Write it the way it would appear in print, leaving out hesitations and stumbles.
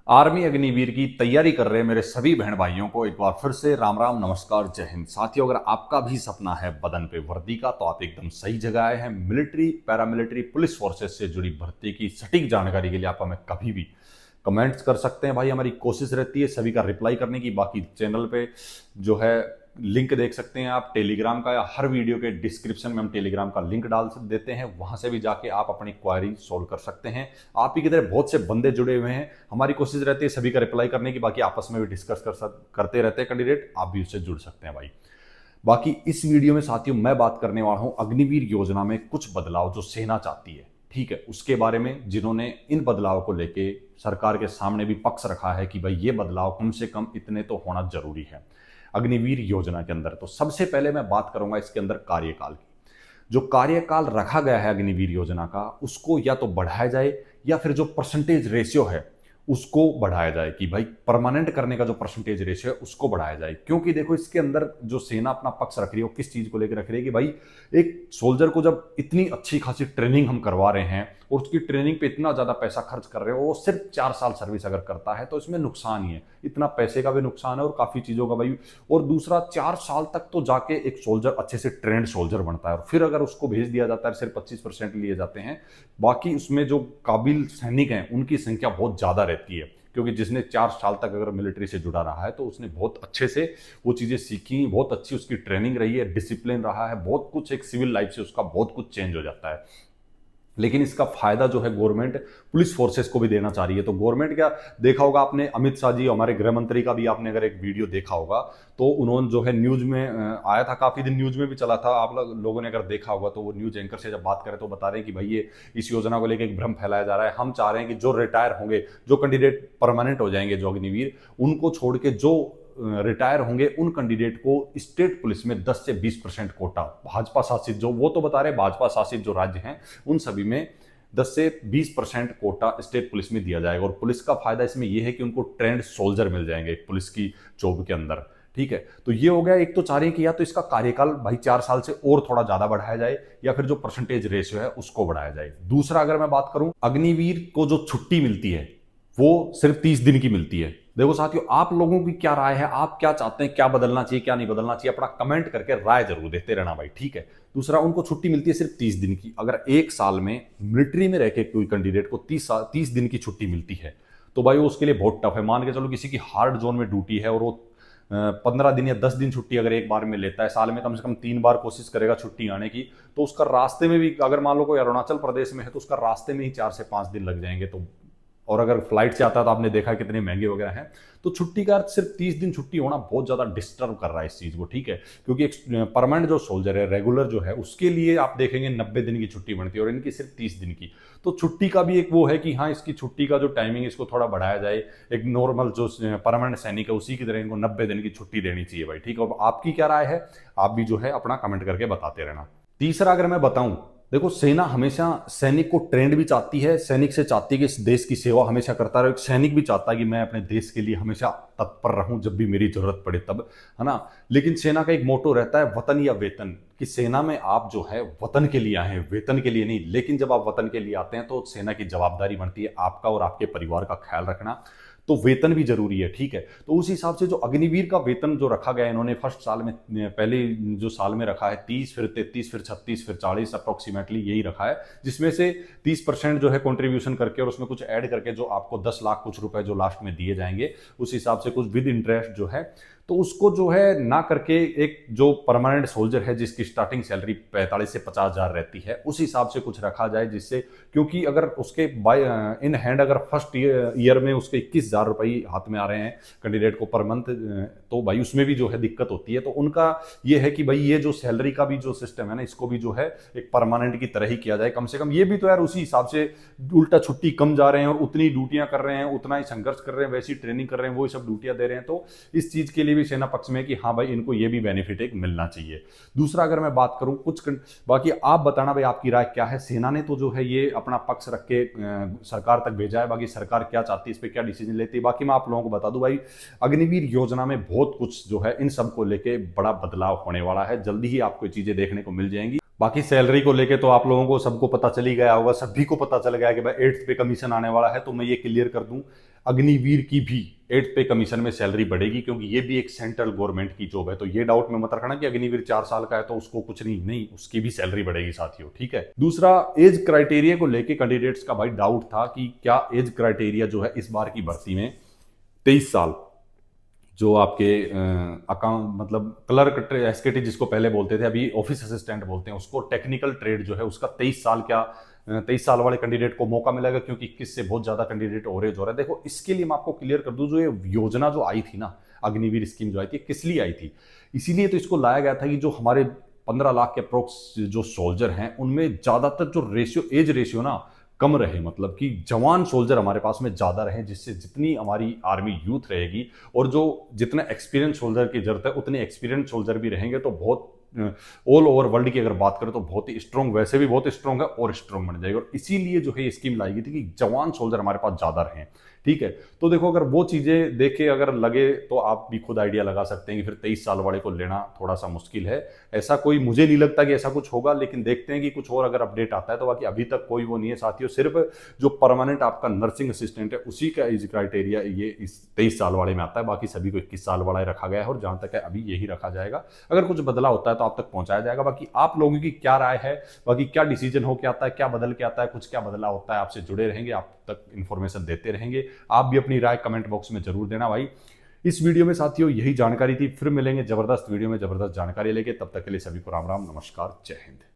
Army Agniveer की तैयारी कर रहे मेरे सभी बहन भाइयों को एक बार फिर से राम राम नमस्कार जय हिंद। साथियों, अगर आपका भी सपना है बदन पे वर्दी का तो आप एकदम सही जगह आए हैं। मिलिट्री, पैरामिलिट्री, पुलिस फोर्सेस से जुड़ी भर्ती की सटीक जानकारी के लिए आप हमें कभी भी कमेंट्स कर सकते हैं भाई। हमारी कोशिश रहती है सभी का रिप्लाई करने की। बाकी चैनल पे जो है लिंक देख सकते हैं आप टेलीग्राम का, या हर वीडियो के डिस्क्रिप्शन में हम टेलीग्राम का लिंक डाल देते हैं, वहां से भी जाके आप अपनी क्वारी सोल्व कर सकते हैं। आप ही की तरह बहुत से बंदे जुड़े हुए हैं, हमारी कोशिश रहती है सभी का रिप्लाई करने की। बाकी आपस में भी डिस्कस करते रहते हैं कैंडिडेट, आप भी उससे जुड़ सकते हैं भाई। बाकी इस वीडियो में साथियों मैं बात करने वाला हूं अग्निवीर योजना में कुछ बदलाव जो सेना चाहती है, ठीक है, उसके बारे में, जिन्होंने इन बदलाव को लेके सरकार के सामने भी पक्ष रखा है कि भाई ये बदलाव कम से कम इतने तो होना जरूरी है अग्निवीर योजना के अंदर। तो सबसे पहले मैं बात करूंगा इसके अंदर कार्यकाल की। जो कार्यकाल रखा गया है अग्निवीर योजना का, उसको या तो बढ़ाया जाए या फिर जो परसेंटेज रेशियो है उसको बढ़ाया जाए, कि भाई परमानेंट करने का जो परसेंटेज रेशियो है उसको बढ़ाया जाए। क्योंकि देखो इसके अंदर जो सेना अपना पक्ष रख रही है वो किस चीज को लेकर रख रही है कि भाई एक सोल्जर को जब इतनी अच्छी खासी ट्रेनिंग हम करवा रहे हैं और उसकी ट्रेनिंग पे इतना ज्यादा पैसा खर्च कर रहे हो, वो सिर्फ 4 साल सर्विस अगर करता है तो इसमें नुकसान ही है। इतना पैसे का भी नुकसान है और काफी चीजों का भाई। और दूसरा, 4 साल तक तो जाके एक सोल्जर अच्छे से ट्रेंड सोल्जर बनता है, और फिर अगर उसको भेज दिया जाता है सिर्फ 25% लिए जाते हैं। बाकी उसमें जो काबिल सैनिक हैं उनकी संख्या बहुत ज्यादा रहती है, क्योंकि जिसने 4 साल तक अगर मिलिट्री से जुड़ा रहा है तो उसने बहुत अच्छे से वो चीजें सीखी, बहुत अच्छी उसकी ट्रेनिंग रही है, डिसिप्लिन रहा है, बहुत कुछ एक सिविल लाइफ से उसका बहुत कुछ चेंज हो जाता है। लेकिन इसका फायदा जो है गवर्नमेंट पुलिस फोर्सेस को भी देना चाह रही है। तो गवर्नमेंट क्या, देखा होगा आपने अमित शाह जी, हमारे गृह मंत्री का भी आपने अगर एक वीडियो देखा होगा तो उन्होंने जो है न्यूज में आया था, काफी दिन न्यूज में भी चला था। आप लोगों ने अगर देखा होगा तो वो न्यूज एंकर से जब बात करें तो बता रहे हैं कि भाई ये इस योजना को लेकर एक भ्रम फैलाया जा रहा है। हम चाह रहे हैं कि जो रिटायर होंगे, जो कैंडिडेट परमानेंट हो जाएंगे जो अग्निवीर, उनको छोड़ के जो रिटायर होंगे उन कैंडिडेट को स्टेट पुलिस में 10 से 20% कोटा, भाजपा शासित जो, वो तो बता रहे भाजपा शासित जो राज्य हैं उन सभी में 10 से 20% कोटा स्टेट पुलिस में दिया जाएगा। और पुलिस का फायदा इसमें यह है कि उनको ट्रेंड सोल्जर मिल जाएंगे पुलिस की जॉब के अंदर, ठीक है। तो ये हो गया। एक तो चाह रहे हैं कि या तो इसका कार्यकाल भाई 4 साल से और थोड़ा ज्यादा बढ़ाया जाए, या फिर जो परसेंटेज रेशियो है उसको बढ़ाया जाए। दूसरा, अगर मैं बात करूं अग्निवीर को जो छुट्टी मिलती है वो सिर्फ 30 दिन की मिलती है। देखो साथियों, आप लोगों की क्या राय है, आप क्या चाहते हैं, क्या बदलना चाहिए क्या नहीं बदलना चाहिए, अपना कमेंट करके राय जरूर देते रहना भाई, ठीक है। दूसरा, उनको छुट्टी मिलती है सिर्फ 30 दिन की। अगर एक साल में मिलिट्री में रह के कोई कैंडिडेट को 30 दिन की छुट्टी मिलती है तो भाई वो उसके लिए बहुत टफ है। मान के चलो किसी की हार्ड जोन में ड्यूटी है और वो 15 दिन या 10 दिन छुट्टी अगर एक बार में लेता है, साल में कम से कम 3 बार कोशिश करेगा छुट्टी आने की, तो उसका रास्ते में भी, अगर मान लो कोई अरुणाचल प्रदेश में है तो उसका रास्ते में ही 4 से 5 दिन लग जाएंगे। तो और अगर फ्लाइट से आता है तो आपने देखा कितने महंगे वगैरह हैं। तो छुट्टी का अर्थ सिर्फ 30 दिन छुट्टी होना बहुत ज्यादा डिस्टर्ब कर रहा है इस चीज को, ठीक है। क्योंकि एक परमानेंट जो सोल्जर है, रेगुलर जो है, उसके लिए आप देखेंगे 90 दिन की छुट्टी बनती है और इनकी सिर्फ 30 दिन की। तो छुट्टी का भी एक वो है कि हाँ, इसकी छुट्टी का जो टाइमिंग है इसको थोड़ा बढ़ाया जाए। एक नॉर्मल जो परमानेंट सैनिक है उसी की तरह इनको 90 दिन की छुट्टी देनी चाहिए भाई, ठीक है। और आपकी क्या राय है, आप भी जो है अपना कमेंट करके बताते रहना। तीसरा, अगर मैं बताऊं, देखो सेना हमेशा सैनिक को ट्रेंड भी चाहती है, सैनिक से चाहती है कि इस देश की सेवा हमेशा करता रहे। एक सैनिक भी चाहता है कि मैं अपने देश के लिए हमेशा तत्पर रहूं जब भी मेरी जरूरत पड़े तब, है ना। लेकिन सेना का एक मोटो रहता है वतन या वेतन, कि सेना में आप जो है वतन के लिए आए हैं, वेतन के लिए नहीं। लेकिन जब आप वतन के लिए आते हैं तो सेना की जवाबदारी बनती है आपका और आपके परिवार का ख्याल रखना, तो वेतन भी जरूरी है, ठीक है। तो उस हिसाब से जो अग्निवीर का वेतन जो रखा गया है, इन्होंने फर्स्ट साल में, पहले जो साल में रखा है 30, फिर 33, फिर 36, फिर 40, अप्रोक्सीमेटली यही रखा है। जिसमें से 30% जो है कंट्रीब्यूशन करके और उसमें कुछ ऐड करके जो आपको 10 लाख कुछ रुपए जो लास्ट में दिए जाएंगे, उस हिसाब से कुछ विद इंटरेस्ट जो है, तो उसको जो है ना करके एक जो परमानेंट सोल्जर है जिसकी स्टार्टिंग सैलरी 45 से 50 हजार रहती है, उस हिसाब से कुछ रखा जाए। जिससे, क्योंकि अगर उसके बाय इन हैंड अगर फर्स्ट ईयर में उसके 21 हजार रुपये हाथ में आ रहे हैं कैंडिडेट को पर मंथ, तो भाई उसमें भी जो है दिक्कत होती है। तो उनका ये है कि भाई ये जो सैलरी का भी जो सिस्टम है ना, इसको भी जो है एक परमानेंट की तरह ही किया जाए कम से कम। ये भी तो यार उसी हिसाब से उल्टा छुट्टी कम जा रहे हैं और उतनी ड्यूटियां कर रहे हैं, उतना ही संघर्ष कर रहे हैं, वैसी ट्रेनिंग कर रहे हैं, वही सब ड्यूटियां दे रहे हैं। तो इस चीज के लिए भी सेना पक्ष में कि हाँ भाई इनको ये भी बेनिफिट एक मिलना चाहिए। दूसरा, अगर मैं बात करूं बाकी आप बताना भाई आपकी राय क्या है। सेना ने तो जो है ये अपना पक्ष रख के सरकार तक भेजा है, बाकी सरकार क्या चाहती है, इस पर क्या डिसीजन लेती है, बाकी मैं आप लोगों को बता दूं भाई, अग्निवीर योजना में बहुत कुछ जो है इन सब को लेके बड़ा बदलाव होने वाला है। जल्दी ही आपको चीजें देखने को मिल जाएंगी। बाकी सैलरी को लेके तो आप लोगों को सबको पता चल ही गया होगा, सभी को पता चल गया कि भाई 8th पे कमीशन आने वाला है। तो मैं ये क्लियर कर दूं, अग्निवीर की भी 8th पे कमीशन में सैलरी बढ़ेगी, क्योंकि ये भी एक सेंट्रल गवर्नमेंट की जॉब है। तो ये डाउट में मत रखना कि अग्निवीर 4 साल का है तो उसको कुछ नहीं, नहीं, उसकी भी सैलरी बढ़ेगी साथियों, ठीक है। दूसरा, एज क्राइटेरिया को लेके कैंडिडेट्स का भाई डाउट था कि क्या एज क्राइटेरिया जो है इस बार की भर्ती में 23 साल, जो आपके अकाउंट मतलब क्लर्क एसकेटी जिसको पहले बोलते थे, अभी ऑफिस असिस्टेंट बोलते हैं उसको, टेक्निकल ट्रेड जो है उसका 23 साल, क्या 23 साल वाले कैंडिडेट को मौका मिलेगा? क्योंकि 21 से बहुत ज्यादा कैंडिडेट ओवरेज हो रहा है। देखो, इसके लिए मैं आपको क्लियर कर दूं, जो ये योजना जो आई थी ना, अग्निवीर स्कीम जो आई थी, किस लिए आई थी? इसीलिए तो इसको लाया गया था कि जो हमारे 15 लाख के अप्रोक्स जो सोल्जर हैं, उनमें ज्यादातर जो रेशियो, एज रेशियो ना कम रहे, मतलब कि जवान सोल्जर हमारे पास में ज़्यादा रहे, जिससे जितनी हमारी आर्मी यूथ रहेगी और जो जितने एक्सपीरियंस सोल्जर की जरूरत है उतने एक्सपीरियंस सोल्जर भी रहेंगे, तो बहुत ऑल ओवर वर्ल्ड की अगर बात करें तो बहुत ही स्ट्रॉन्ग, वैसे भी बहुत स्ट्रॉन्ग है और स्ट्रॉन्ग बन जाएगी। और इसीलिए जो है ये स्कीम लाई गई थी कि जवान सोल्जर हमारे पास ज़्यादा रहें, ठीक है। तो देखो, अगर वो चीज़ें देखे अगर लगे तो आप भी खुद आइडिया लगा सकते हैं कि फिर 23 साल वाले को लेना थोड़ा सा मुश्किल है। ऐसा कोई, मुझे नहीं लगता कि ऐसा कुछ होगा, लेकिन देखते हैं कि कुछ और अगर अपडेट आता है तो। बाकी अभी तक कोई वो नहीं है साथियों, सिर्फ जो परमानेंट आपका नर्सिंग असिस्टेंट है उसी का एज क्राइटेरिया ये इस 23 साल वाले में आता है। बाकी सभी को 21 साल वाला ही रखा गया है और जहां तक है अभी यही रखा जाएगा। अगर कुछ बदलाव होता है तो आप तक पहुंचाया जाएगा। बाकी आप लोगों की क्या राय है, बाकी क्या डिसीजन हो के आता है, क्या बदल के आता है, कुछ क्या बदलाव होता है, आपसे जुड़े रहेंगे, आप तक इन्फॉर्मेशन देते रहेंगे। आप भी अपनी राय कमेंट बॉक्स में जरूर देना भाई। इस वीडियो में साथियों यही जानकारी थी, फिर मिलेंगे जबरदस्त वीडियो में जबरदस्त जानकारी लेके। तब तक के लिए सभी को राम राम, नमस्कार, जय हिंद।